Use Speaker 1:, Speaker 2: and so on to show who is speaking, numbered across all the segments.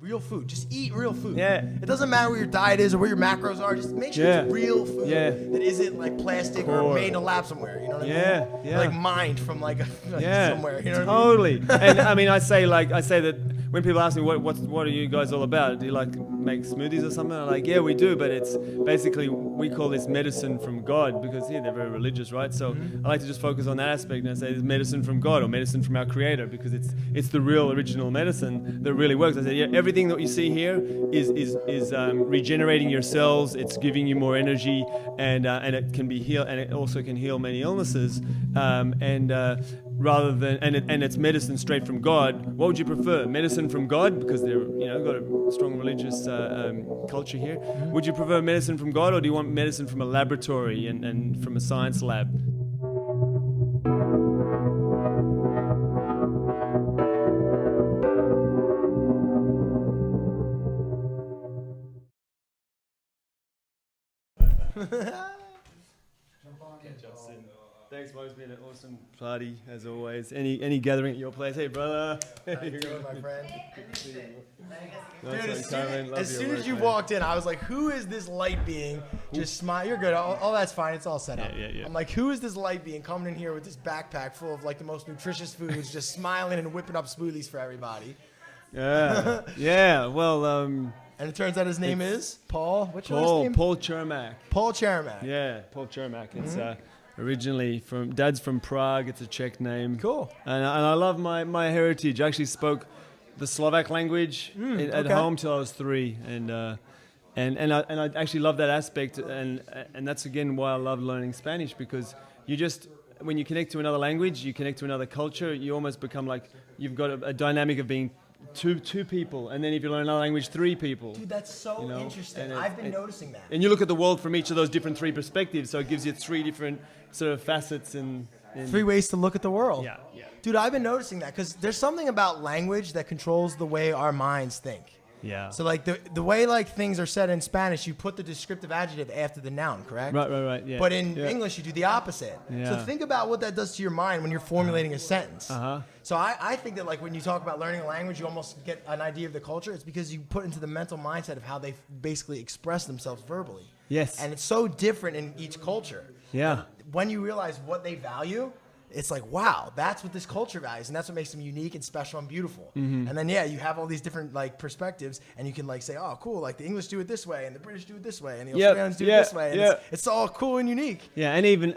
Speaker 1: real food. Just eat real food.
Speaker 2: Yeah.
Speaker 1: It doesn't matter what your diet is or what your macros are. Just make sure it's real food that isn't like plastic or made in a lab somewhere. You know what I mean?
Speaker 2: Yeah.
Speaker 1: Like mined from like somewhere. You know what
Speaker 2: totally.
Speaker 1: I mean?
Speaker 2: And I mean, I say that when people ask me what are you guys all about? Do you like make smoothies or something? I'm like, yeah, we do, but it's basically we call this medicine from God because they're very religious, right? So I like to just focus on that aspect and I say it's medicine from God or medicine from our Creator because it's the real original medicine that really works. I say, yeah, everything that you see here is regenerating your cells. It's giving you more energy, and it can be heal, and it also can heal many illnesses. Rather than and it's medicine straight from God. What would you prefer? Medicine from God because they're got a strong religious culture here. Would you prefer medicine from God, or do you want medicine from a laboratory and from a science lab? Thanks, bro. It's been an awesome party as always. Any gathering at your place? Hey, brother.
Speaker 1: How you doing, my friend?
Speaker 2: Good to see you.
Speaker 1: Dude, as soon as you walked in, I was like, who is this light being just smile? You're good. All that's fine. It's all set up.
Speaker 2: Yeah.
Speaker 1: I'm like, who is this light being coming in here with this backpack full of like the most nutritious foods, just smiling and whipping up smoothies for everybody?
Speaker 2: Yeah. Yeah. Well,
Speaker 1: and it turns out his name is Paul. What's your last name?
Speaker 2: Paul Chermak.
Speaker 1: Paul Chermak.
Speaker 2: Yeah, Paul Chermak. It's originally Dad's from Prague. It's a Czech name.
Speaker 1: Cool.
Speaker 2: And I love my heritage. I actually spoke the Slovak language at home till I was 3, and I actually love that aspect, and that's again why I love learning Spanish, because you just when you connect to another language, you connect to another culture, you almost become like you've got a dynamic of being two people, and then if you learn another language, 3 people.
Speaker 1: Dude, that's so interesting. I've been noticing that.
Speaker 2: And you look at the world from each of those different 3 perspectives, so it gives you 3 different sort of facets and
Speaker 1: 3 ways to look at the world.
Speaker 2: Yeah.
Speaker 1: Dude, I've been noticing that because there's something about language that controls the way our minds think.
Speaker 2: Yeah.
Speaker 1: So like the way like things are said in Spanish, you put the descriptive adjective after the noun, correct?
Speaker 2: Right. Yeah.
Speaker 1: But in English, you do the opposite.
Speaker 2: Yeah.
Speaker 1: So think about what that does to your mind when you're formulating a sentence.
Speaker 2: Uh-huh.
Speaker 1: So I think that like when you talk about learning a language, you almost get an idea of the culture. It's because you put into the mental mindset of how they basically express themselves verbally.
Speaker 2: Yes.
Speaker 1: And it's so different in each culture.
Speaker 2: Yeah.
Speaker 1: And when you realize what they value, it's like, wow, that's what this culture values, and that's what makes them unique and special and beautiful. And then you have all these different like perspectives, and you can like say, oh, cool, like the English do it this way, and the British do it this way, and the Australians do it this way, and it's all cool and unique.
Speaker 2: Yeah, and even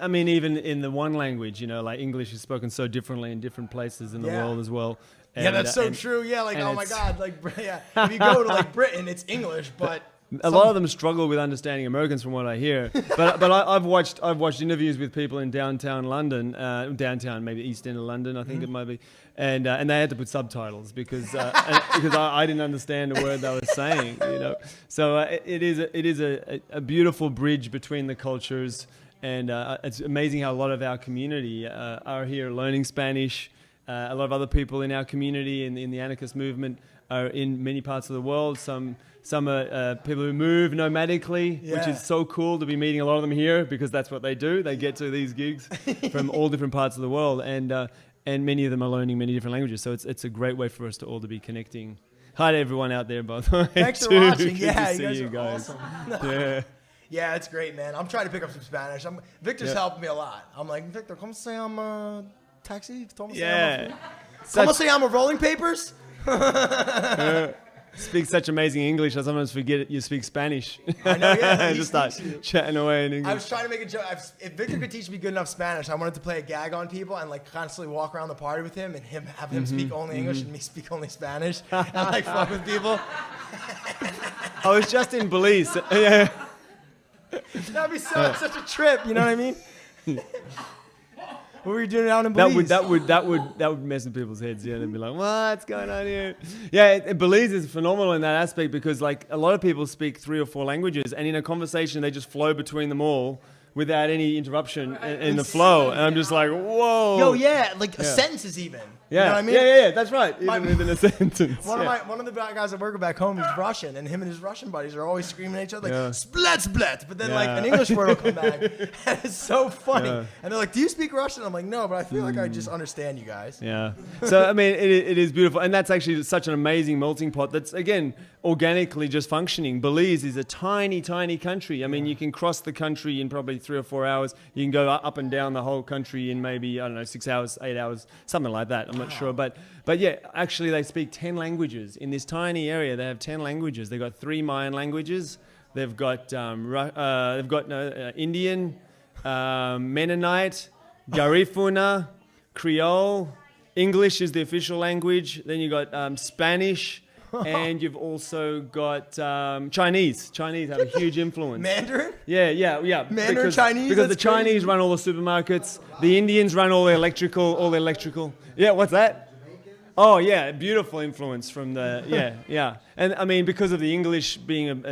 Speaker 2: in the one language, like English is spoken so differently in different places in the world as well. And,
Speaker 1: that's so true. Yeah, like oh my God, like if you go to like Britain, it's English, but.
Speaker 2: A lot of them struggle with understanding Americans, from what I hear. But I've watched interviews with people in downtown London, maybe East End of London, I think it might be, and they had to put subtitles because I didn't understand a word they were saying. So it is a beautiful bridge between the cultures, and it's amazing how a lot of our community are here learning Spanish. A lot of other people in our community in the anarchist movement are in many parts of the world. Some are people who move nomadically, which is so cool to be meeting a lot of them here, because that's what they do. They get to these gigs from all different parts of the world, and many of them are learning many different languages. So it's a great way for us to all to be connecting. Hi to everyone out there, by the way.
Speaker 1: Thanks for watching.
Speaker 2: Good to
Speaker 1: you
Speaker 2: see
Speaker 1: guys are awesome.
Speaker 2: Yeah.
Speaker 1: Yeah, it's great, man. I'm trying to pick up some Spanish. Victor's helping me a lot. I'm like, Victor, ¿cómo se llama taxi? ¿Cómo se llama rolling papers?
Speaker 2: Speak such amazing English, I sometimes forget you speak Spanish.
Speaker 1: I know, yeah.
Speaker 2: Just start chatting away in English.
Speaker 1: I was trying to make a joke. If Victor could teach me good enough Spanish, I wanted to play a gag on people and like constantly walk around the party with him and have him speak only English and me speak only Spanish and like fuck with people.
Speaker 2: I was just in Belize. Yeah.
Speaker 1: That'd be such a trip. You know what I mean? What were you doing down in Belize?
Speaker 2: That would mess with people's heads. Yeah, they'd be like, "What's going on here?" Yeah, Belize is phenomenal in that aspect because like a lot of people speak 3 or 4 languages, and in a conversation they just flow between them all without any interruption in the flow. And I'm just like, whoa.
Speaker 1: Yo, yeah, like sentences even.
Speaker 2: Yeah,
Speaker 1: you know what I mean?
Speaker 2: yeah, that's right. Even within a sentence.
Speaker 1: One of the guys I work with back home is Russian, and him and his Russian buddies are always screaming at each other like split, but then like an English word will come back, and it's so funny. And they're like, "Do you speak Russian?" I'm like, "No, but I feel like I just understand you guys."
Speaker 2: Yeah. So I mean, it is beautiful, and that's actually such an amazing melting pot. That's again organically just functioning. Belize is a tiny, tiny country. I mean, you can cross the country in probably 3 or 4 hours. You can go up and down the whole country in maybe 6 hours, 8 hours, something like that. I'm not sure, but yeah, actually they speak 10 languages in this tiny area. They have 10 languages. They've got 3 Mayan languages. They've got Indian, Mennonite, Garifuna, Creole. English is the official language. Then you've got Spanish. And you've also got Chinese. Chinese have a huge influence.
Speaker 1: Mandarin?
Speaker 2: Yeah.
Speaker 1: Mandarin Chinese?
Speaker 2: Because the
Speaker 1: That's
Speaker 2: Chinese run all the supermarkets. The Indians run all the electrical. Yeah, what's that? Oh, yeah, beautiful influence from the, yeah. And I mean, because of the English being an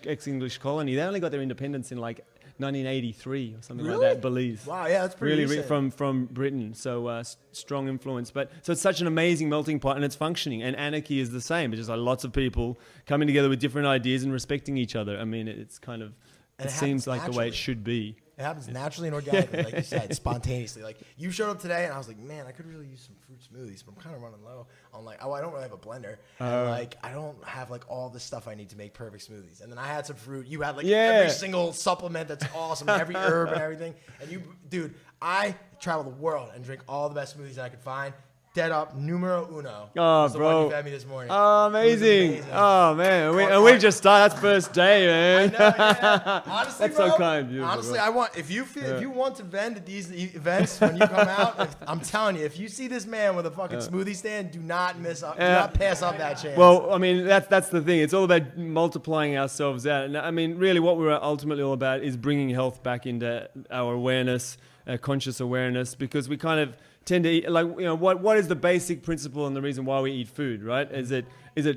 Speaker 2: ex-English colony, they only got their independence in like 1983 or something like that, Belize.
Speaker 1: Wow, yeah, that's pretty recent.
Speaker 2: From Britain. So strong influence. So it's such an amazing melting pot, and it's functioning. And Anarchy is the same. It's just like lots of people coming together with different ideas and respecting each other. I mean, it's kind of, it seems like the way it should be.
Speaker 1: It happens naturally and organically, like you said, spontaneously. Like you showed up today, and I was like, man, I could really use some fruit smoothies, but I'm kind of running low. I'm like, I don't really have a blender, and like I don't have like all the stuff I need to make perfect smoothies. And then I had some fruit. You had like every single supplement that's awesome, every herb and everything. And dude, I travel the world and drink all the best smoothies I could find. Dead up, numero uno.
Speaker 2: Oh,
Speaker 1: the
Speaker 2: bro.
Speaker 1: one you fed me this morning.
Speaker 2: Oh, amazing. Oh, man. We've just started. That's first day, man.
Speaker 1: I know, yeah. Honestly,
Speaker 2: that's
Speaker 1: bro,
Speaker 2: so kind. Beautiful,
Speaker 1: honestly,
Speaker 2: bro.
Speaker 1: if you want to vend at these events when you come out, I'm telling you, if you see this man with a fucking smoothie stand, do not pass up that chance.
Speaker 2: Well, I mean, that's the thing. It's all about multiplying ourselves out. And I mean, really what we're ultimately all about is bringing health back into our awareness, conscious awareness, because we kind of tend to eat, like, what is the basic principle and the reason why we eat food, right? Is it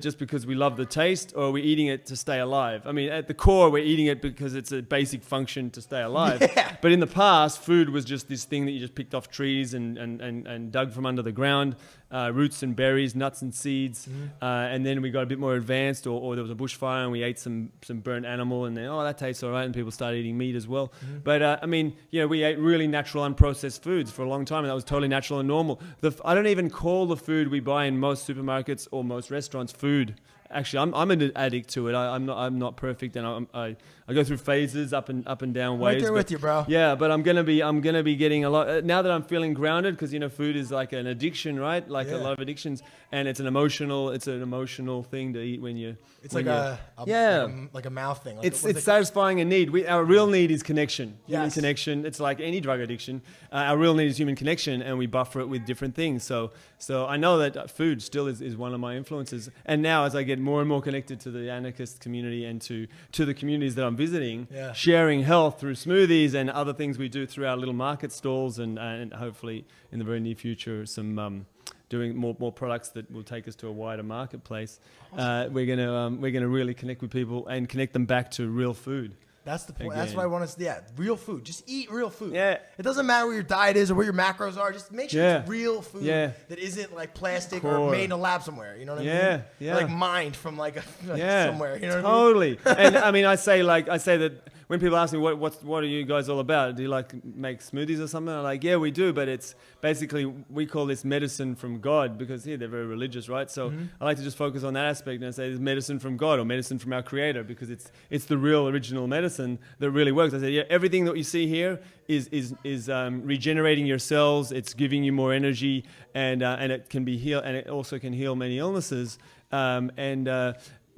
Speaker 2: just because we love the taste, or are we eating it to stay alive? I mean, at the core, we're eating it because it's a basic function to stay alive.
Speaker 1: Yeah.
Speaker 2: But in the past, food was just this thing that you just picked off trees and dug from under the ground, roots and berries, nuts and seeds. And then we got a bit more advanced, or there was a bushfire and we ate some burnt animal, and then, that tastes all right, and people started eating meat as well. But I mean, we ate really natural, unprocessed foods for a long time, and that was totally natural and normal. I don't even call the food we buy in most supermarkets or most restaurants food. Actually, I'm an addict to it. I'm not perfect, and I go through phases, up and down ways.
Speaker 1: Right there with you, bro.
Speaker 2: Yeah, but I'm gonna be getting a lot now that I'm feeling grounded, because food is like an addiction, right? Like a lot of addictions, and it's an emotional thing to eat when you.
Speaker 1: It's like a mouth thing. Like
Speaker 2: it's satisfying a need. Our real need is connection, human
Speaker 1: Yes.
Speaker 2: connection. It's like any drug addiction. Our real need is human connection, and we buffer it with different things. So I know that food still is one of my influences. And now, as I get more and more connected to the anarchist community and to the communities that I'm visiting, sharing health through smoothies and other things we do through our little market stalls, and hopefully in the very near future some doing more products that will take us to a wider marketplace. We're gonna really connect with people and connect them back to real food.
Speaker 1: That's the point. Again. That's what I want to. Yeah, real food. Just eat real food.
Speaker 2: Yeah.
Speaker 1: It doesn't matter what your diet is or what your macros are. Just make sure it's real food that isn't like plastic or made in a lab somewhere. You know what I mean?
Speaker 2: Yeah.
Speaker 1: Like mined from somewhere. You know
Speaker 2: totally.
Speaker 1: what I mean?
Speaker 2: And I mean, I say that when people ask me what are you guys all about? Do you like make smoothies or something? I'm like, yeah, we do, but it's basically we call this medicine from God, because they're very religious, right? So I like to just focus on that aspect and say it's medicine from God or medicine from our Creator, because it's the real original medicine that really works. I say, everything that you see here is regenerating your cells. It's giving you more energy, and it can be heal, and it also can heal many illnesses.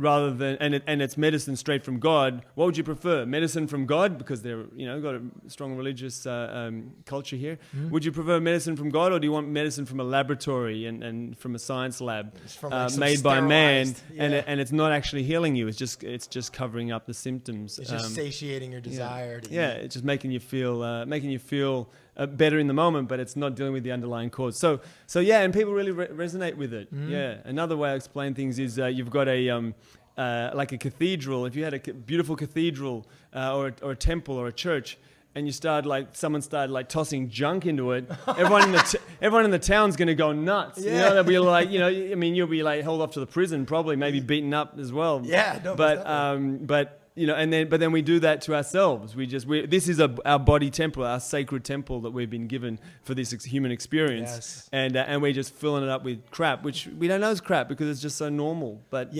Speaker 2: Rather than and it's medicine straight from God. What would you prefer? Medicine from God, because they're got a strong religious culture here. Would you prefer medicine from God, or do you want medicine from a laboratory and from a science lab made by man, and it's not actually healing you? It's just covering up the symptoms.
Speaker 1: It's just satiating your desire. To eat.
Speaker 2: It's just making you feel better in the moment, but it's not dealing with the underlying cause. So and people really resonate with it. Another way I explain things is you've got like a cathedral. If you had a beautiful cathedral or a temple or a church, and you start someone started like tossing junk into it, everyone in the town's gonna go nuts.
Speaker 1: Yeah.
Speaker 2: You know, they'll be like, I mean, you'll be like held off to the prison, probably, maybe beaten up as well.
Speaker 1: Yeah, no,
Speaker 2: but then we do that to ourselves. This is our body temple, our sacred temple that we've been given for this human experience, and we're just filling it up with crap, which we don't know is crap because it's just so normal. But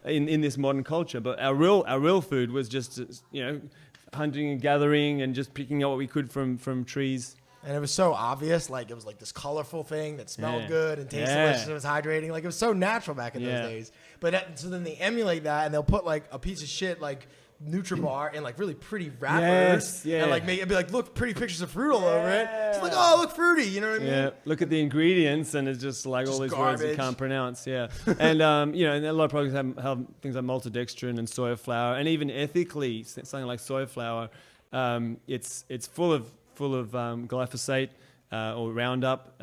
Speaker 2: in this modern culture, but our real food was just hunting and gathering and just picking up what we could from trees.
Speaker 1: And it was so obvious, like it was like this colorful thing that smelled good and tasted delicious and was hydrating. Like it was so natural back in those days. But so then they emulate that and they'll put like a piece of shit like Nutribar in like really pretty wrappers and like it'd be like, look, pretty pictures of fruit all over it. It's like, oh, look fruity, you know what I mean?
Speaker 2: Yeah, look at the ingredients and it's just like all these words you can't pronounce. Yeah, and and a lot of products have things like maltodextrin and soya flour, and even ethically something like soya flour, it's full of glyphosate. Or Roundup,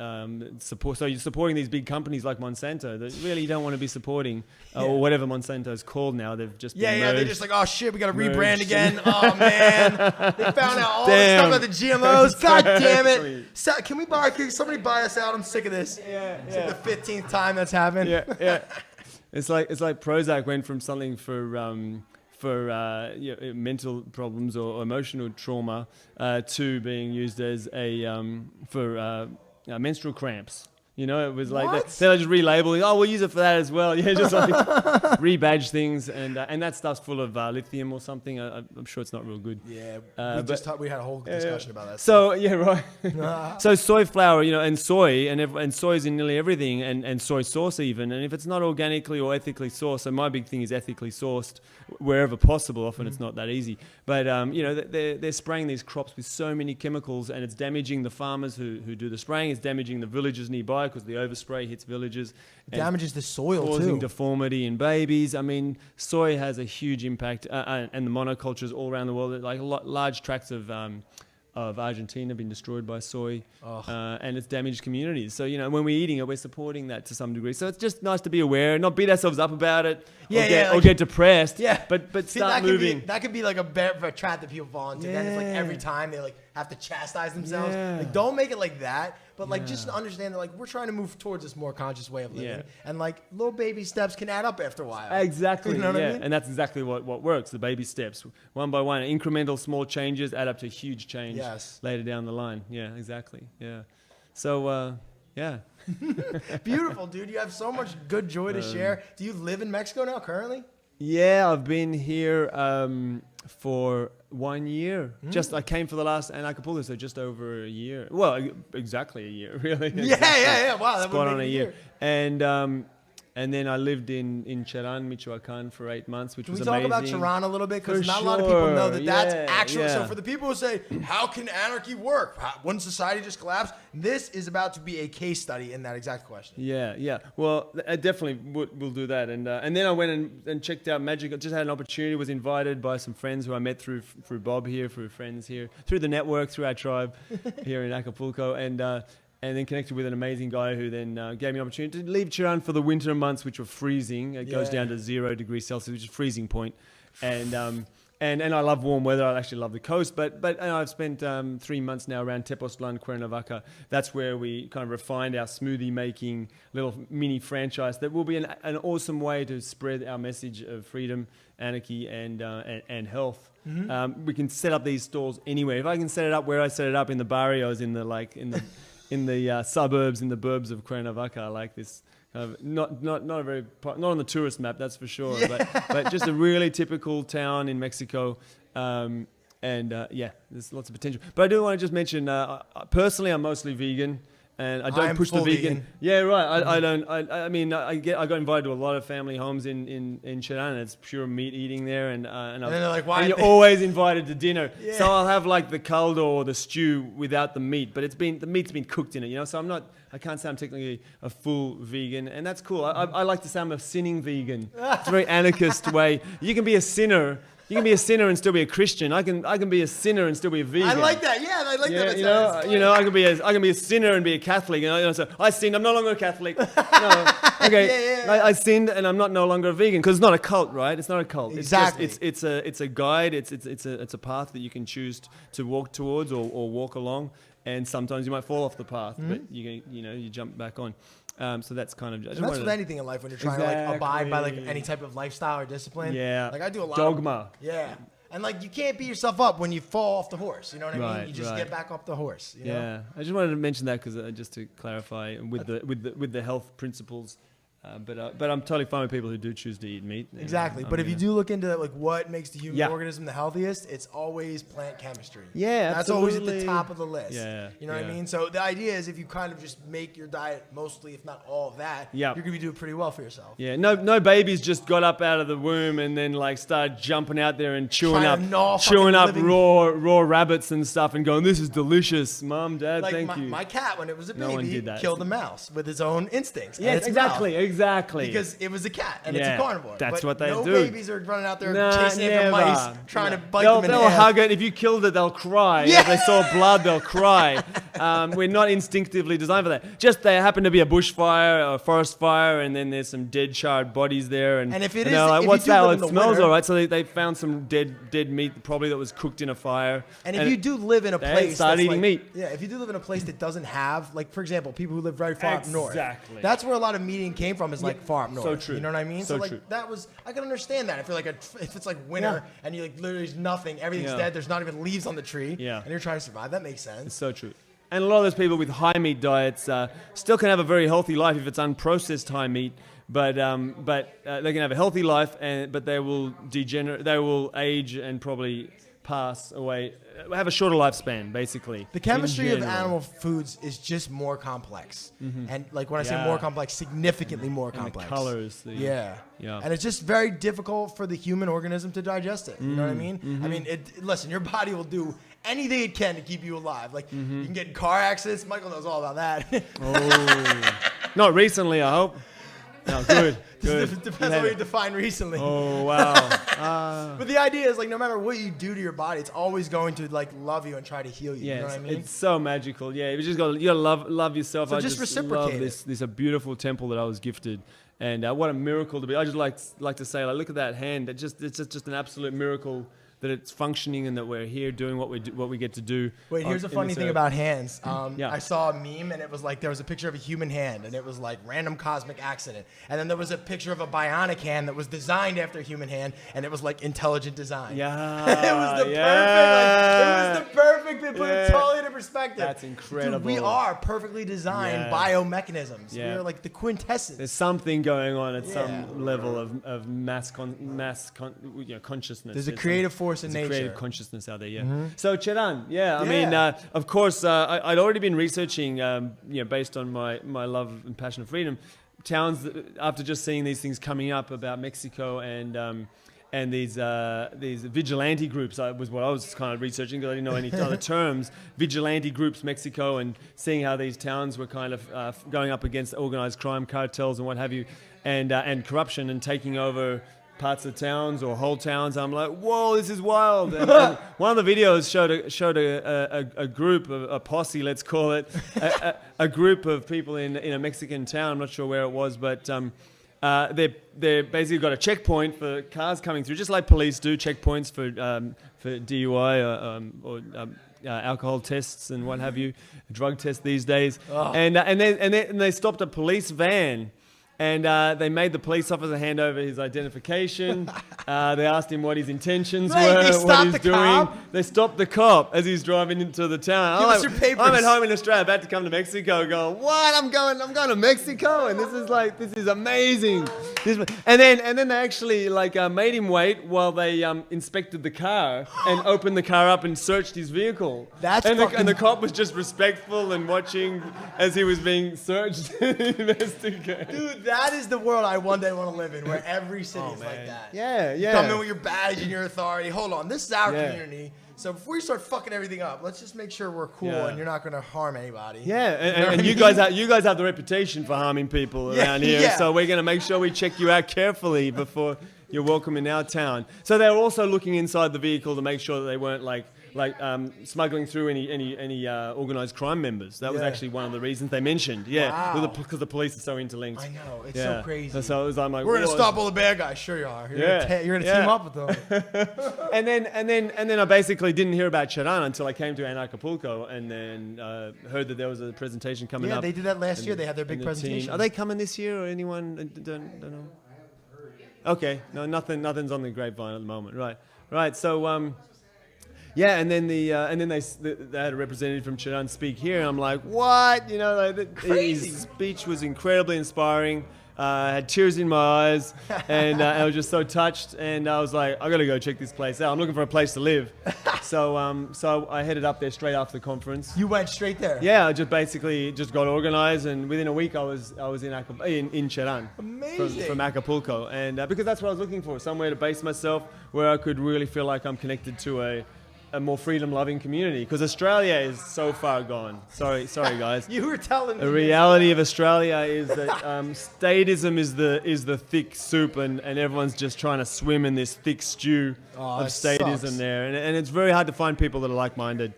Speaker 2: so you're supporting these big companies like Monsanto that really you don't want to be supporting, or whatever Monsanto's called now. They've just been merged.
Speaker 1: They're just like, oh shit, we got to rebrand again. Oh man, they found out all this stuff about the GMOs. God damn it! So, can somebody buy us out? I'm sick of this. It's like the 15th time that's happened.
Speaker 2: It's like Prozac went from something for mental problems or emotional trauma to being used as for menstrual cramps. You know, it was like they're just relabeling. Oh, we'll use it for that as well. Yeah, just like rebadge things, and that stuff's full of lithium or something. I'm sure it's not real good.
Speaker 1: Yeah, we had a whole discussion about that.
Speaker 2: So so soy flour, and soy and soy is in nearly everything, and soy sauce even. And if it's not organically or ethically sourced, so my big thing is ethically sourced wherever possible. Often it's not that easy, but they're spraying these crops with so many chemicals, and it's damaging the farmers who do the spraying. It's damaging the villages nearby, because the overspray hits villages.
Speaker 1: Damages the soil
Speaker 2: causing deformity in babies. I mean, soy has a huge impact, and the monocultures all around the world. Like large tracts of Argentina have been destroyed by soy, and it's damaged communities. So when we're eating it, we're supporting that to some degree. So it's just nice to be aware, not beat ourselves up about it, or get depressed. Yeah, but start moving.
Speaker 1: That could be like a trap that people fall into. Then it's like every time they like have to chastise themselves. Like don't make it like that. But like just understand that like we're trying to move towards this more conscious way of living, and like little baby steps can add up after a while.
Speaker 2: Exactly,
Speaker 1: you know what I mean?
Speaker 2: And that's exactly what works. The baby steps, one by one, incremental small changes add up to huge change later down the line. Yeah, exactly. Yeah, so
Speaker 1: beautiful, dude. You have so much good joy to share. Do you live in Mexico now currently?
Speaker 2: Yeah, I've been here for 1 year. I came for the last Acapulco, so just over a year. Well, exactly a year, really.
Speaker 1: Yeah. Wow, that
Speaker 2: spot on a year. And then I lived in Cherán, Michoacán for 8 months, which was amazing.
Speaker 1: Can we talk about Cherán a little bit? Because not a lot of people know that that's actual. So for the people who say, how can anarchy work? Wouldn't society just collapse? This is about to be a case study in that exact question.
Speaker 2: Yeah. Well, I definitely will do that. And then I went and checked out Magic. I just had an opportunity, was invited by some friends who I met through Bob here, through friends here, through the network, through our tribe here in Acapulco. And then connected with an amazing guy who then gave me an opportunity to leave Cherán for the winter months, which were freezing. It goes down to 0 degrees Celsius, which is freezing point. And I love warm weather. I actually love the coast. But I've spent 3 months now around Tepoztlán, Cuernavaca. That's where we kind of refined our smoothie making little mini franchise that will be an awesome way to spread our message of freedom, anarchy, and health. Mm-hmm. We can set up these stalls anywhere. If I can set it up where I set it up in the barrios, in the suburbs, in the burbs of Cuernavaca, like this kind of not on the tourist map, that's for sure, but just a really typical town in Mexico, there's lots of potential. But I do want to just mention, personally, I'm mostly vegan. And I don't push the vegan. Yeah, right. I don't. I mean, I got invited to a lot of family homes in Cherán. It's pure meat eating there, and
Speaker 1: they're like, why?
Speaker 2: And you're always invited to dinner. Yeah. So I'll have like the caldo or the stew without the meat, but the meat's been cooked in it. So I can't say I'm technically a full vegan, and that's cool. I like to say I'm a sinning vegan. It's a very anarchist way. You can be a sinner You can be a sinner and still be a Christian. I can be a sinner and still be a vegan.
Speaker 1: I like that. Yeah, I like that.
Speaker 2: I can be a sinner and be a Catholic. So I sinned. I'm no longer a Catholic. No, okay.
Speaker 1: Yeah.
Speaker 2: I sinned and I'm no longer a vegan because it's not a cult, right? It's not a cult.
Speaker 1: Exactly.
Speaker 2: It's a guide. It's a path that you can choose to walk towards or walk along. And sometimes you might fall off the path, but you jump back on. So that's kind of.
Speaker 1: And that's with anything in life when you're trying to like abide by like any type of lifestyle or discipline.
Speaker 2: Yeah.
Speaker 1: Like I do a lot.
Speaker 2: Dogma.
Speaker 1: Yeah. And like you can't beat yourself up when you fall off the horse. You know what I mean? You just get back off the horse. You know?
Speaker 2: I just wanted to mention that because just to clarify with the health principles. But I'm totally fine with people who do choose to eat meat.
Speaker 1: Exactly. But if you do look into like what makes the human organism the healthiest, it's always plant chemistry.
Speaker 2: Yeah,
Speaker 1: that's always at the top of the list.
Speaker 2: Yeah.
Speaker 1: You know what I mean? So the idea is if you kind of just make your diet mostly, if not all of that, you're going to be doing pretty well for yourself.
Speaker 2: Yeah. No babies just got up out of the womb and then like started jumping out there and chewing up raw rabbits and stuff and going, this is delicious, Mom, Dad,
Speaker 1: like
Speaker 2: thank you.
Speaker 1: My cat, when it was a
Speaker 2: No one
Speaker 1: baby,
Speaker 2: did that.
Speaker 1: killed a mouse with his own instincts.
Speaker 2: Yes, exactly.
Speaker 1: Because it was a cat and it's a carnivore.
Speaker 2: That's
Speaker 1: but
Speaker 2: what they
Speaker 1: no
Speaker 2: do.
Speaker 1: No babies are running out there chasing after mice, trying to bite them in
Speaker 2: They'll
Speaker 1: half.
Speaker 2: hug it. If you killed it, they'll cry.
Speaker 1: Yeah.
Speaker 2: If they saw blood, they'll cry. We're not instinctively designed for that. Just there happened to be a bushfire, a forest fire, and then there's some dead, charred bodies there. And
Speaker 1: if it
Speaker 2: and
Speaker 1: is,
Speaker 2: they're like,
Speaker 1: if
Speaker 2: what's
Speaker 1: you do
Speaker 2: that?
Speaker 1: live
Speaker 2: It
Speaker 1: in the
Speaker 2: smells
Speaker 1: winter-
Speaker 2: all right. So they found some dead meat, probably that was cooked in a fire.
Speaker 1: And if you do live in a place
Speaker 2: start
Speaker 1: that's
Speaker 2: eating
Speaker 1: like,
Speaker 2: meat.
Speaker 1: Yeah, if you do live in a place that doesn't have, like, for example, people who live very far up north.
Speaker 2: Exactly.
Speaker 1: That's where a lot of meat eating came from, is like far up north.
Speaker 2: So true.
Speaker 1: You know what I mean?
Speaker 2: So
Speaker 1: like
Speaker 2: true.
Speaker 1: that was, I can understand that. If you're like if it's like winter and you like literally there's nothing, everything's dead, there's not even leaves on the tree, and you're trying to survive, that makes sense.
Speaker 2: It's so true. And a lot of those people with high meat diets still can have a very healthy life if it's unprocessed high meat. But they can have a healthy life, but they will degenerate. They will age and probably pass away, have a shorter lifespan, basically.
Speaker 1: The chemistry of animal foods is just more complex. And like when I say more complex, significantly more complex.
Speaker 2: The colors.
Speaker 1: Yeah. And it's just very difficult for the human organism to digest it. You know what I mean? I mean, listen, your body will do anything it can to keep you alive. Like you can get in car accidents. Michael knows all about that.
Speaker 2: Not recently, I hope. No, good.
Speaker 1: Depends on what you define recently.
Speaker 2: Oh, wow.
Speaker 1: But the idea is like no matter what you do to your body, it's always going to like love you and try to heal you. You know what I mean?
Speaker 2: It's so magical. Yeah, you gotta love yourself.
Speaker 1: So
Speaker 2: I
Speaker 1: just
Speaker 2: just
Speaker 1: reciprocate
Speaker 2: love this. This a beautiful temple that I was gifted, and what a miracle to be. I just like to say, like, look at that hand. It's just an absolute miracle that it's functioning and that we're here doing what we get to do.
Speaker 1: Wait, here's a funny thing about hands.
Speaker 2: Yeah.
Speaker 1: I saw a meme and it was like there was a picture of a human hand and it was like random cosmic accident. And then there was a picture of a bionic hand that was designed after a human hand and it was like intelligent design.
Speaker 2: Yeah.
Speaker 1: It was the perfect. They put it totally into perspective.
Speaker 2: That's incredible.
Speaker 1: Dude, we are perfectly designed biomechanisms.
Speaker 2: Yeah.
Speaker 1: We're like the quintessence.
Speaker 2: There's something going on at some level of consciousness.
Speaker 1: There's a creative force in nature.
Speaker 2: Creative consciousness out there, So Cheran, I mean, of course, I'd already been researching, based on my love and passion of freedom, towns that, after just seeing these things coming up about Mexico and these vigilante groups was what I was kind of researching because I didn't know any other terms. Vigilante groups, Mexico, and seeing how these towns were kind of going up against organized crime cartels and what have you, and corruption and taking over parts of towns or whole towns. I'm like, whoa, this is wild. And one of the videos showed a group, a posse, let's call it, a group of people in a Mexican town. I'm not sure where it was, but they basically got a checkpoint for cars coming through, just like police do, checkpoints for DUI or alcohol tests and what have you, drug tests these days. And they stopped a police van. And they made the police officer hand over his identification. They asked him what his intentions were, what he's doing.
Speaker 1: Cop?
Speaker 2: They stopped the cop as he's driving into the town.
Speaker 1: Give us your papers.
Speaker 2: I'm at home in Australia, about to come to Mexico, going, what? I'm going to Mexico, and this is amazing. And then they actually made him wait while they inspected the car and opened the car up and searched his vehicle. And the cop was just respectful and watching as he was being searched and investigated.
Speaker 1: Dude, that is the world I one day want to live in, where every city is like that.
Speaker 2: Yeah.
Speaker 1: You come in with your badge and your authority. Hold on, this is our community. So before you start fucking everything up, let's just make sure we're cool and you're not going to harm anybody.
Speaker 2: Yeah,
Speaker 1: You know what I
Speaker 2: and you
Speaker 1: mean?
Speaker 2: guys have the reputation for harming people around here,
Speaker 1: yeah.
Speaker 2: so we're going to make sure we check you out carefully before you're welcome in our town. So they were also looking inside the vehicle to make sure that they weren't like smuggling through any organized crime members. That was actually one of the reasons they mentioned. Yeah,
Speaker 1: Wow.
Speaker 2: because the police are so interlinked.
Speaker 1: I know, it's so crazy.
Speaker 2: So it was like,
Speaker 1: we're going to stop all the bad guys. Sure you are. You're going to team up with them.
Speaker 2: and then I basically didn't hear about Charan until I came to Acapulco, and then heard that there was a presentation coming up.
Speaker 1: Yeah, they did that last year. They had their big presentation.
Speaker 2: Are they coming this year, or anyone? Don't know. Okay, no, nothing's on the grapevine at the moment. Right. So yeah, and then they had a representative from Charan speak here, and I'm like, what? You know, his speech was incredibly inspiring. I had tears in my eyes, and I was just so touched. And I was like, I got to go check this place out. I'm looking for a place to live. So I headed up there straight after the conference.
Speaker 1: You went straight there?
Speaker 2: Yeah, I just basically got organized, and within a week I was in Charan.
Speaker 1: Amazing.
Speaker 2: From Acapulco, and because that's what I was looking for, somewhere to base myself where I could really feel like I'm connected to a more freedom-loving community, because Australia is so far gone. Sorry, guys.
Speaker 1: You were telling me.
Speaker 2: The reality of Australia is that statism is the thick soup, and everyone's just trying to swim in this thick stew of statism
Speaker 1: sucks.
Speaker 2: there, and it's very hard to find people that are like-minded.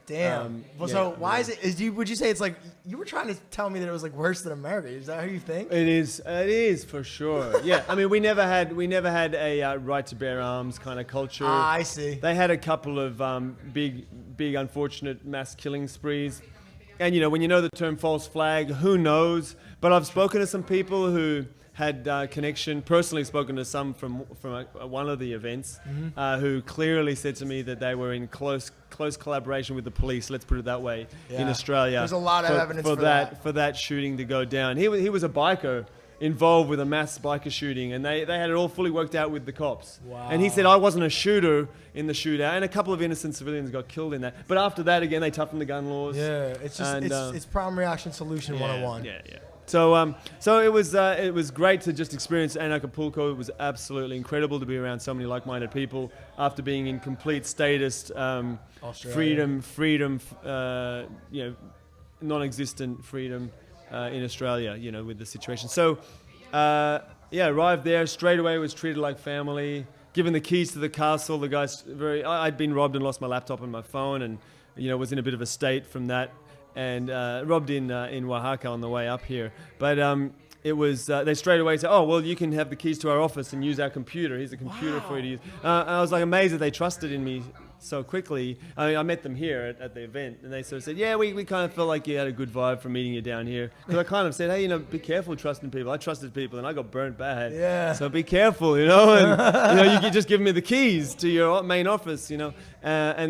Speaker 1: Damn. So why is it? Would you say it's like you were trying to tell me that it was like worse than America? Is that how you think?
Speaker 2: It is for sure. Yeah, I mean we never had a right to bear arms kind of culture.
Speaker 1: I see.
Speaker 2: They had a couple of big unfortunate mass killing sprees, and when you know the term false flag, who knows? But I've spoken to some people who had connection, personally spoken to some from one of the events, who clearly said to me that they were in close collaboration with the police, let's put it that way, in Australia.
Speaker 1: There's a lot of evidence
Speaker 2: for that shooting to go down. He was a biker involved with a mass biker shooting, and they had it all fully worked out with the cops.
Speaker 1: Wow.
Speaker 2: And he said, I wasn't a shooter in the shootout, and a couple of innocent civilians got killed in that. But after that, again, they toughened the gun laws.
Speaker 1: Yeah, it's just it's problem reaction solution 101.
Speaker 2: Yeah. So it was great to just experience Acapulco. It was absolutely incredible to be around so many like-minded people after being in complete statist freedom, non-existent freedom in Australia, with the situation. So arrived there straight away. Was treated like family. Given the keys to the castle, the guys I'd been robbed and lost my laptop and my phone, and was in a bit of a state from that. And robbed in Oaxaca on the way up here. But it was, they straight away said, oh, well, you can have the keys to our office and use our computer. Here's a computer for you to use. And I was like amazed that they trusted in me so quickly. I mean, I met them here at the event, and they sort of said, yeah, we kind of felt like you had a good vibe from meeting you down here. Because I kind of said, hey, be careful trusting people. I trusted people, and I got burnt bad.
Speaker 1: Yeah.
Speaker 2: So be careful, and, you could just give me the keys to your main office, and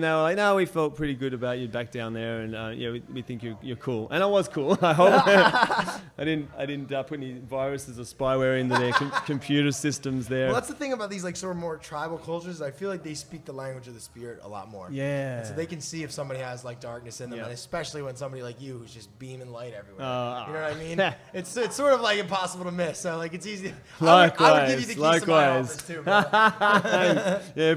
Speaker 2: they were like, no, we felt pretty good about you back down there, and we think you're cool. And I was cool, I hope. I didn't put any viruses or spyware into their computer systems there.
Speaker 1: Well, that's the thing about these like sort of more tribal cultures. I feel like they speak the language of the spirit a lot more.
Speaker 2: Yeah.
Speaker 1: And so they can see if somebody has like darkness in them, and especially when somebody like you who's just beaming light everywhere. You know what I mean? It's sort of like impossible to miss. So like it's easy.
Speaker 2: Likewise.
Speaker 1: I would give you the keys to my office too, bro.
Speaker 2: Yeah,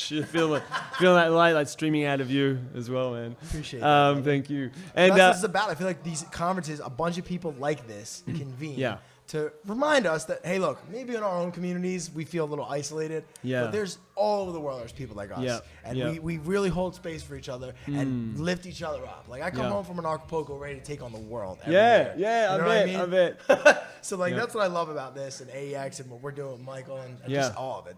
Speaker 2: you feel that light like streaming out of you as well, man.
Speaker 1: Appreciate that.
Speaker 2: Thank you. And
Speaker 1: that's what it's about. I feel like these conferences, a bunch of people like this convene to remind us that, hey, look, maybe in our own communities we feel a little isolated, but there's all over the world there's people like us. And we really hold space for each other and lift each other up. Like I come home from an Acapulco ready to take on the world.
Speaker 2: I bet.
Speaker 1: So like that's what I love about this and AEX and what we're doing with Michael and just all of it.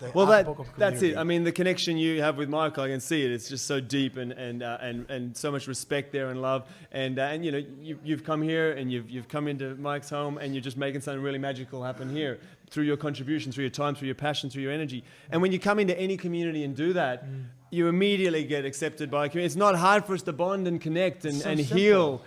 Speaker 2: That's it. I mean, the connection you have with Michael, I can see it. It's just so deep and so much respect there and love. And you've come here and you've come into Mike's home and you're just making something really magical happen here through your contribution, through your time, through your passion, through your energy. And when you come into any community and do that, you immediately get accepted by a community. It's not hard for us to bond and connect and heal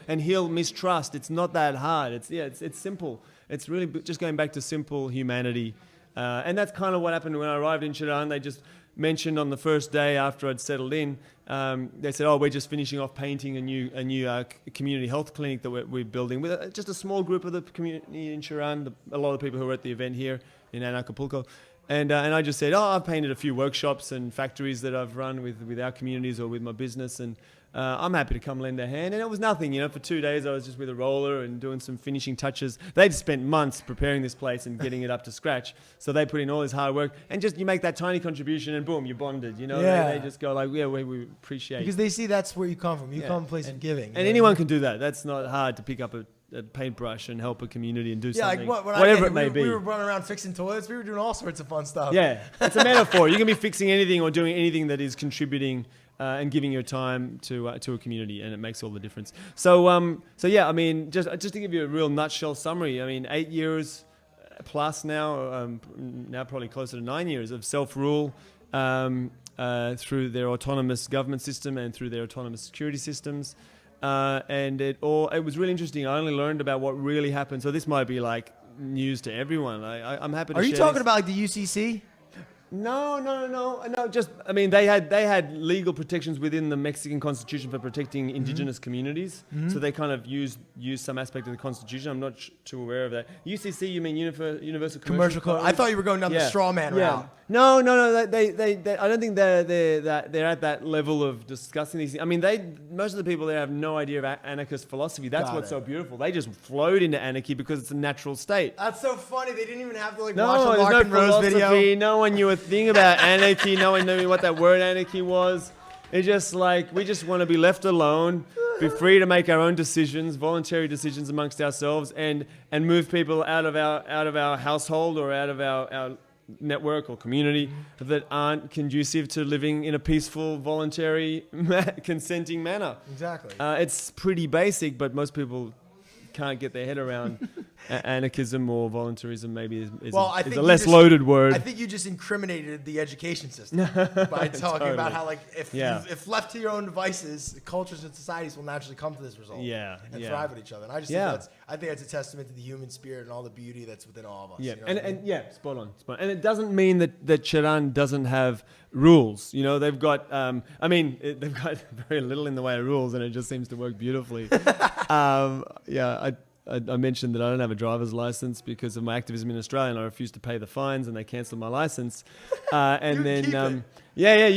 Speaker 2: mistrust. It's not that hard. It's simple. It's really just going back to simple humanity. And that's kind of what happened when I arrived in Charan. They just mentioned on the first day after I'd settled in, they said, oh, we're just finishing off painting a new community health clinic that we're building with just a small group of the community in Charan, a lot of people who were at the event here in Acapulco. And I just said, I've painted a few workshops and factories that I've run with our communities or with my business, and I'm happy to come lend a hand. And it was nothing, for 2 days I was just with a roller and doing some finishing touches. They'd spent months preparing this place and getting it up to scratch. So they put in all this hard work, and just you make that tiny contribution and boom, you're bonded, They just go like, yeah, we appreciate.
Speaker 1: Because they see that's where you come from. You come from a place of giving.
Speaker 2: And anyone can do that. That's not hard to pick up a paintbrush and help a community and do something,
Speaker 1: like
Speaker 2: whatever it may be.
Speaker 1: We were running around fixing toilets. We were doing all sorts of fun stuff.
Speaker 2: Yeah, it's a metaphor. You can be fixing anything or doing anything that is contributing and giving your time to a community, and it makes all the difference. So yeah, I mean, just to give you a real nutshell summary, I mean, 8 years plus now, now probably closer to 9 years of self-rule through their autonomous government system and through their autonomous security systems. And it was really interesting. I only learned about what really happened. So this might be like news to everyone. I'm happy to share.
Speaker 1: Are you talking about like the UCC?
Speaker 2: No. Just, I mean, they had legal protections within the Mexican Constitution for protecting indigenous communities. Mm-hmm. So they kind of used some aspect of the Constitution. I'm not too aware of that. UCC, you mean Universal Commercial Code?
Speaker 1: I thought you were going down the straw man route.
Speaker 2: No. They I don't think they're at that level of discussing these things. I mean, most of the people there have no idea of anarchist philosophy. That's what's so beautiful. They just flowed into anarchy because it's a natural state.
Speaker 1: That's so funny. They didn't even have to watch a Lark and Rose video.
Speaker 2: No one knew a thing about anarchy. No one knew what that word anarchy was. It's just like we just want to be left alone, be free to make our own decisions, voluntary decisions amongst ourselves, and move people out of our household or out of our network or community that aren't conducive to living in a peaceful, voluntary, consenting manner.
Speaker 1: Exactly.
Speaker 2: It's pretty basic, but most people can't get their head around anarchism or voluntarism. Maybe is a less loaded word.
Speaker 1: I think you just incriminated the education system by talking about how, like, if left to your own devices, cultures and societies will naturally come to this result. And thrive with each other. And I just think that's a testament to the human spirit and all the beauty that's within all of us.
Speaker 2: Yeah, spot on. And it doesn't mean that Cherán doesn't have rules. They've got they've got very little in the way of rules, and it just seems to work beautifully. I mentioned that I don't have a driver's license because of my activism in Australia, and I refused to pay the fines, and they cancelled my license. You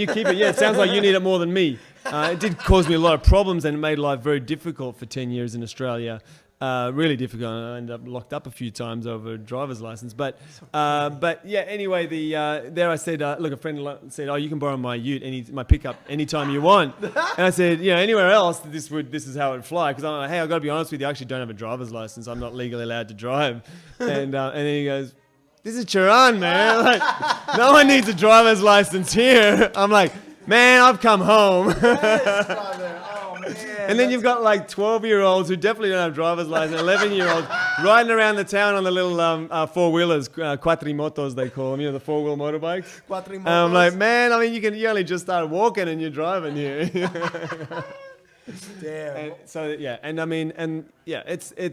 Speaker 2: keep it. Yeah, it sounds like you need it more than me. It did cause me a lot of problems, and it made life very difficult for 10 years in Australia. Really difficult. I ended up locked up a few times over a driver's license. But anyway, there I said, look, a friend said, you can borrow my ute, my pickup, anytime you want. And I said, anywhere else, this is how it would fly. Because I'm like, hey, I've got to be honest with you, I actually don't have a driver's license. I'm not legally allowed to drive. And then he goes, this is Cherán, man. Like, no one needs a driver's license here. I'm like, man, I've come home. And then you've got like 12-year-olds who definitely don't have driver's license, 11-year-olds riding around the town on the little four-wheelers, quatrimotos they call them, the four-wheel motorbikes.
Speaker 1: Quatrimotos.
Speaker 2: I'm like, man, I mean, you only just started walking and you're driving here.
Speaker 1: Damn.
Speaker 2: It's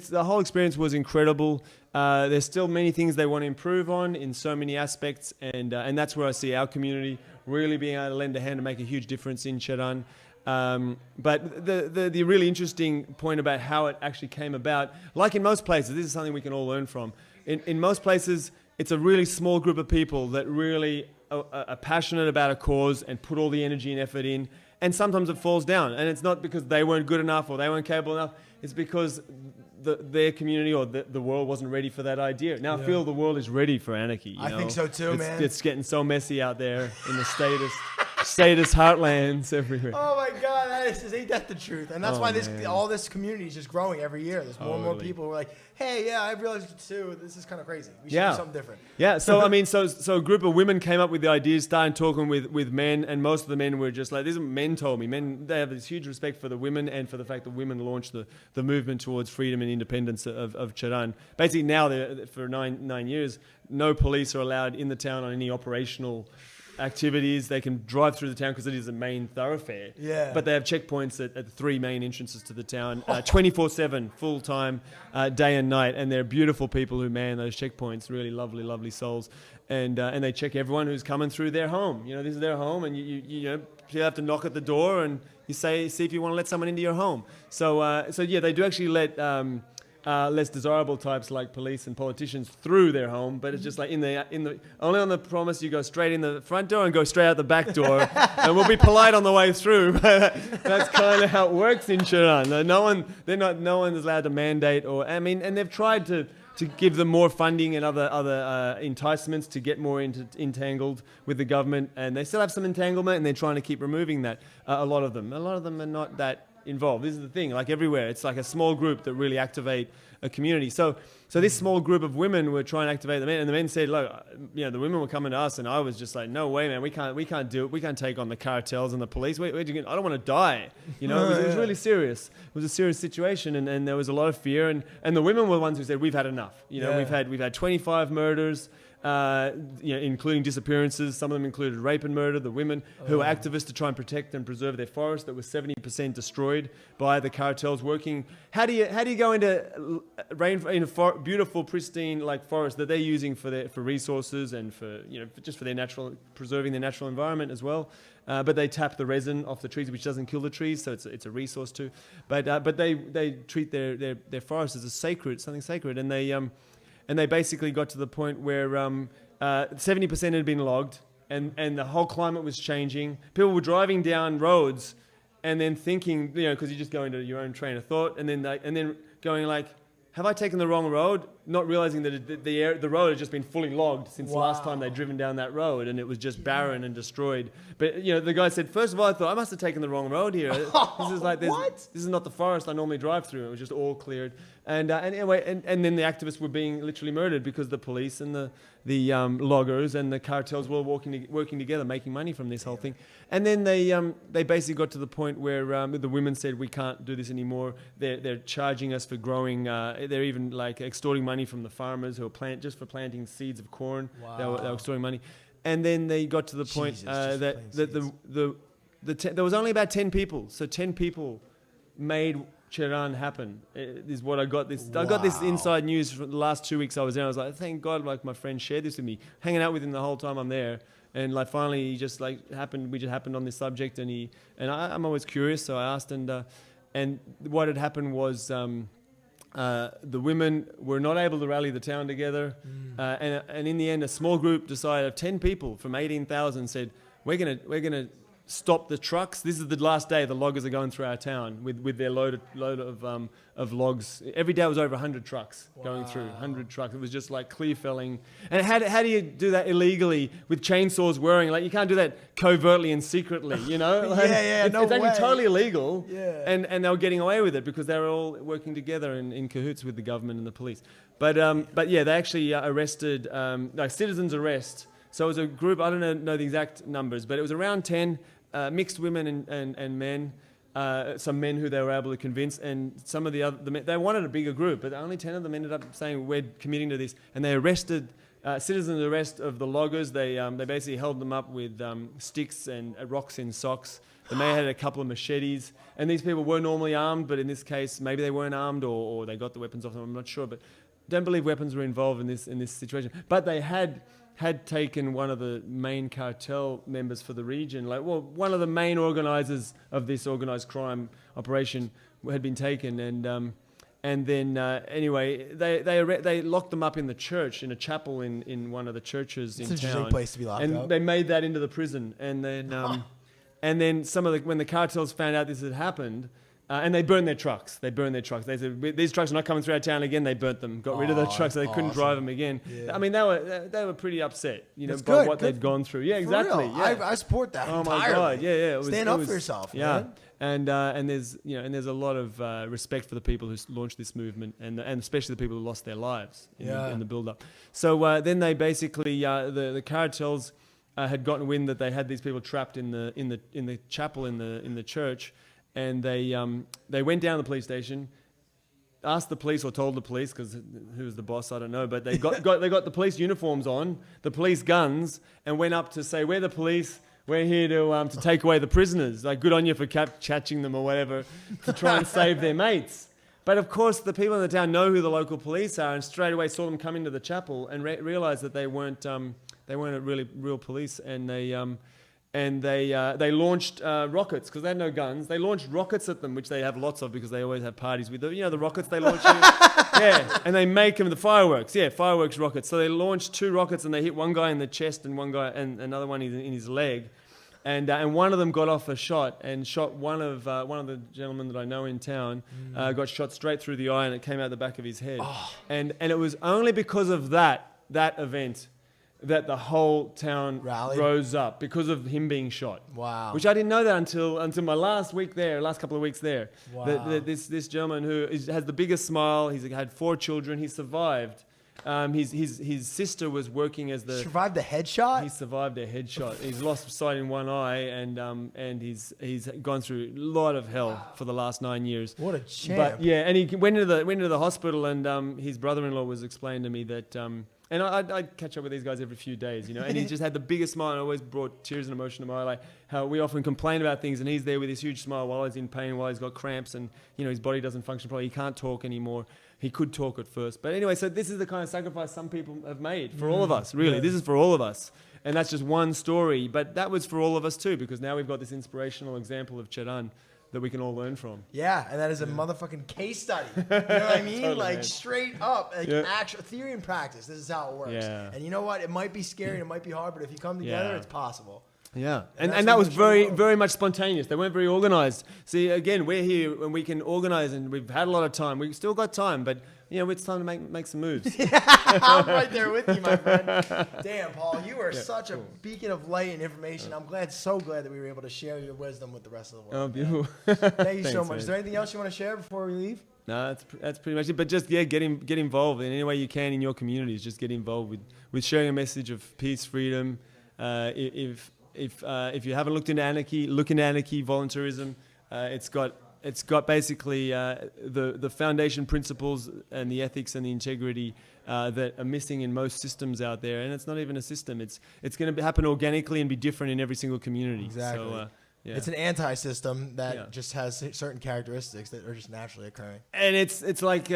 Speaker 2: the whole experience was incredible. There's still many things they want to improve on in so many aspects, and that's where I see our community really being able to lend a hand and make a huge difference in Cherán. But the really interesting point about how it actually came about, like in most places, this is something we can all learn from. In most places, it's a really small group of people that really are passionate about a cause and put all the energy and effort in. And sometimes it falls down. And it's not because they weren't good enough or they weren't capable enough. It's because their community or the world wasn't ready for that idea. Now I feel the world is ready for anarchy.
Speaker 1: I think so too, man.
Speaker 2: It's getting so messy out there in the statist heartlands everywhere.
Speaker 1: Oh my God, ain't that the truth? And that's why all this community is just growing every year. There's more and more people who are like, hey, I realized it too. This is kind of crazy. We should do something different.
Speaker 2: Yeah. So so a group of women came up with the ideas, started talking with men, and most of the men were just like, these men told me. Men, they have this huge respect for the women and for the fact that women launched the movement towards freedom and independence of Cherán. Basically now, for nine years, no police are allowed in the town on any operational activities. They can drive through the town because it is a main thoroughfare. Yeah. But they have checkpoints at the three main entrances to the town, 24/7, full time, day and night. And they're beautiful people who man those checkpoints. Really lovely, lovely souls. And they check everyone who's coming through their home. This is their home, and you have to knock at the door and you see if you want to let someone into your home. So they do actually let less desirable types like police and politicians through their home, but it's just like in the only on the promise you go straight in the front door and go straight out the back door, and we'll be polite on the way through. That's kind of how it works in Tehran. No one is allowed to mandate and they've tried to give them more funding and other enticements to get more entangled with the government, and they still have some entanglement, and they're trying to keep removing that. A lot of them are not that involved. This is the thing, like everywhere, it's like a small group that really activate a community. So this small group of women were trying to activate the men, and the men said, look, the women were coming to us, and I was just like, no way, man, we can't do it. We can't take on the cartels and the police. I don't want to die. It was really serious. It was a serious situation, and there was a lot of fear, and the women were the ones who said, we've had enough. We've had 25 murders. Including disappearances. Some of them included rape and murder. The women who were activists to try and protect and preserve their forest that was 70% destroyed by the cartels working. How do you go into beautiful, pristine like forest that they're using for resources and for just for their preserving their natural environment as well? But they tap the resin off the trees, which doesn't kill the trees, so it's a resource too. But they treat their forest as something sacred, and they basically got to the point where 70% had been logged, and the whole climate was changing. People were driving down roads and then thinking, because you just go into your own train of thought, and then going like, have I taken the wrong road? Not realizing that the road had just been fully logged since the last time they'd driven down that road, and it was just barren and destroyed. But the guy said, first of all, I thought I must have taken the wrong road here. This is not the forest I normally drive through. It was just all cleared. And anyway, and then the activists were being literally murdered because the police and the loggers and the cartels were working together, making money from this whole thing. And then they basically got to the point where the women said, we can't do this anymore. They're charging us for growing. They're even like extorting money from the farmers who are just for planting seeds of corn. Wow. They were extorting money. And then they got to the point that there was only about 10 people. So 10 people made Tehran happen is what I got. I got this inside news for the last 2 weeks I was there. I was like, thank God, like my friend shared this with me, hanging out with him the whole time I'm there, and like finally he just like happened. We just happened on this subject, and I'm always curious, so I asked, and what had happened was the women were not able to rally the town together, and in the end, a small group decided of 10 people from 18,000 said, we're gonna stop the trucks. This is the last day the loggers are going through our town with their load of logs. Every day was over 100 trucks going through, 100 trucks. It was just like clear felling. And how do you do that illegally with chainsaws whirring? Like you can't do that covertly and secretly, Like, it's actually totally illegal. Yeah. And they were getting away with it because they were all working together in cahoots with the government and the police. But they actually arrested, citizens arrest. So it was a group, I don't know the exact numbers, but it was around 10 mixed women and men, some men who they were able to convince, and some of the men, they wanted a bigger group, but only 10 of them ended up saying, we're committing to this. And they arrested, citizens arrest of the loggers. They basically held them up with sticks and rocks in socks. The mayor had a couple of machetes, and these people were normally armed, but in this case, maybe they weren't armed or they got the weapons off them, I'm not sure, but don't believe weapons were involved in this situation. But they had taken one of the main cartel members for the region, one of the main organizers of this organized crime operation had been taken, and then anyway, they locked them up in the church, in a chapel in one of the churches in town. It's an interesting place to be locked up. And they made that into the prison, and then when the cartels found out this had happened. And they burned their trucks. They said, these trucks are not coming through our town again. They burnt them, got rid of the trucks so they couldn't drive them again. Yeah. I mean, they were pretty upset, by what they'd gone through. Yeah, exactly. Yeah.
Speaker 1: I support that entirely.
Speaker 2: My God, yeah.
Speaker 1: Stand up for yourself, man.
Speaker 2: And there's a lot of respect for the people who launched this movement, and especially the people who lost their lives in the build-up. So then they basically the cartels had gotten wind that they had these people trapped in the chapel in the church. And they went down to the police station, asked the police or told the police, because who's the boss, I don't know, but they got the police uniforms on, the police guns, and went up to say, we're the police, we're here to take away the prisoners. Like, good on you for catching them or whatever, to try and save their mates. But of course, the people in the town know who the local police are, and straight away saw them come into the chapel and realized that they weren't really real police, and and they launched rockets because they had no guns. They launched rockets at them, which they have lots of because they always have parties with them. You know, the rockets they launch. Yeah, and they make them the fireworks. Yeah, fireworks rockets. So they launched 2 rockets and they hit one guy in the chest and one guy and another one in his leg. And one of them got off a shot and shot one of the gentlemen that I know in town. Got shot straight through the eye and it came out the back of his head. Oh. And it was only because of that event that the whole town rose up because of him being shot. Wow. Which I didn't know that until my last couple of weeks there. Wow. This gentleman who has the biggest smile. He's had 4 children. He survived. His sister was working as the...
Speaker 1: Survived a headshot?
Speaker 2: He survived a headshot. He's lost sight in one eye and he's gone through a lot of hell for the last 9 years.
Speaker 1: What a champ.
Speaker 2: But yeah, and he went into the hospital and his brother-in-law was explaining to me that... and I'd catch up with these guys every few days, you know, and he just had the biggest smile and always brought tears and emotion to my eye, like how we often complain about things and he's there with this huge smile while he's in pain, while he's got cramps and, you know, his body doesn't function properly. He can't talk anymore. He could talk at first. But anyway, so this is the kind of sacrifice some people have made for all of us, really. Yeah. This is for all of us. And that's just one story. But that was for all of us too, because now we've got this inspirational example of Cheran that we can all learn from.
Speaker 1: Yeah, and that is a motherfucking case study. You know what I mean? Totally, like, man. Straight up, like actual theory and practice. This is how it works. Yeah. And you know what? It might be scary and it might be hard, but if you come together, it's possible. Yeah, and that was very much spontaneous. They weren't very organized. See, again, we're here and we can organize and we've had a lot of time. We've still got time, but you know, it's time to make some moves. I'm right there with you, my friend. Damn, Paul, you are such a beacon of light and information. I'm so glad that we were able to share your wisdom with the rest of the world.
Speaker 2: Oh, beautiful.
Speaker 1: Thank you so much. Man. Is there anything else you want to share before we leave?
Speaker 2: No, that's pretty much it. But just get involved in any way you can in your communities. Just get involved with sharing a message of peace, freedom. If you haven't looked into Anarchy, look into Anarchy voluntarism. It's got basically the foundation principles and the ethics and the integrity that are missing in most systems out there. And it's not even a system. It's going to happen organically and be different in every single community.
Speaker 1: Exactly. So, it's an anti-system that just has certain characteristics that are just naturally occurring.
Speaker 2: And it's like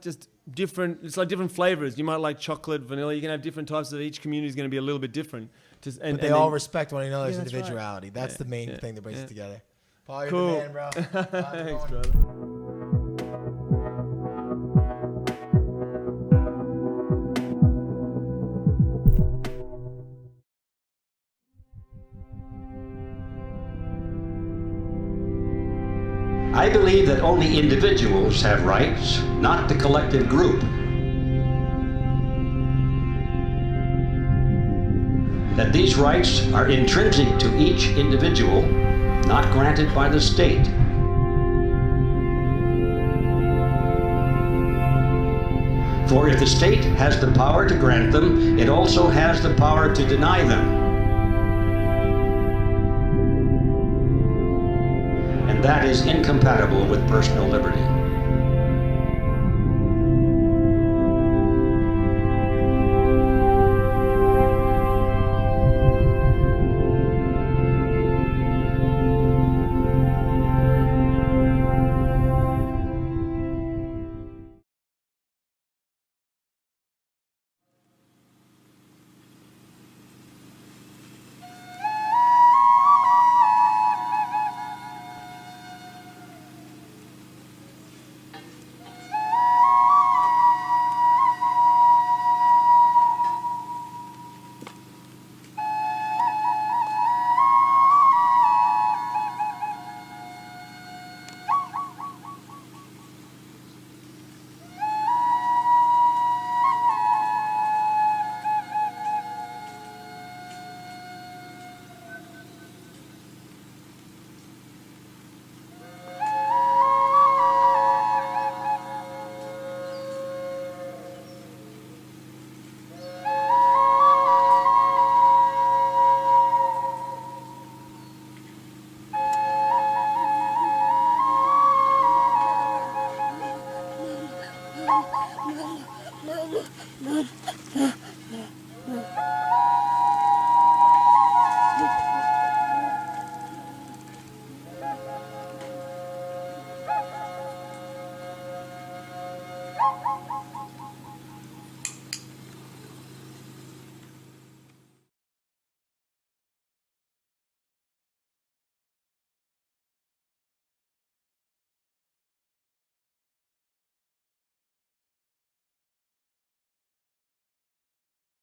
Speaker 2: just different. It's like different flavors. You might like chocolate, vanilla. You can have different types of. Each community is going to be a little bit different.
Speaker 1: But they all respect one another's individuality. Right. That's the main thing that brings it together. Paul, you're the man, bro.
Speaker 2: Thanks, brother.
Speaker 3: I believe that only individuals have rights, not the collective group. That these rights are intrinsic to each individual, not granted by the state. For if the state has the power to grant them, it also has the power to deny them. And that is incompatible with personal liberty.